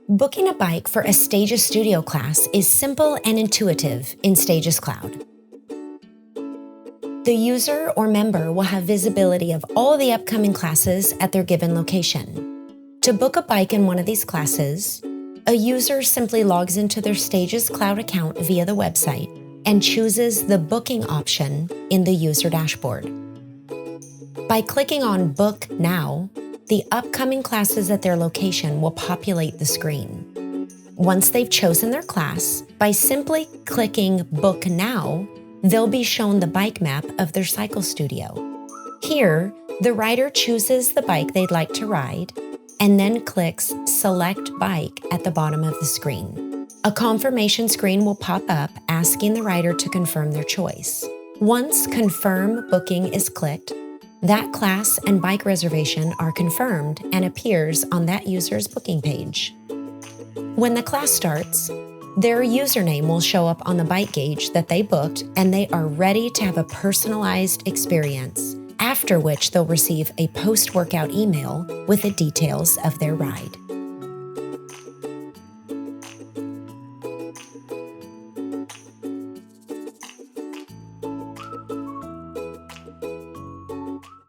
Booking a bike for a StagesStudio class is simple and intuitive in Stages Cloud. The user or member will have visibility of all the upcoming classes at their given location. To book a bike in one of these classes, a user simply logs into their Stages Cloud account via the website and chooses the booking option in the user dashboard. By clicking on Book Now, the upcoming classes at their location will populate the screen. Once they've chosen their class, by simply clicking Book Now, they'll be shown the bike map of their cycle studio. Here, the rider chooses the bike they'd like to ride and then clicks Select Bike at the bottom of the screen. A confirmation screen will pop up asking the rider to confirm their choice. Once Confirm Booking is clicked, that class and bike reservation are confirmed and appears on that user's booking page. When the class starts, their username will show up on the bike gauge that they booked, and they are ready to have a personalized experience, after which they'll receive a post-workout email with the details of their ride.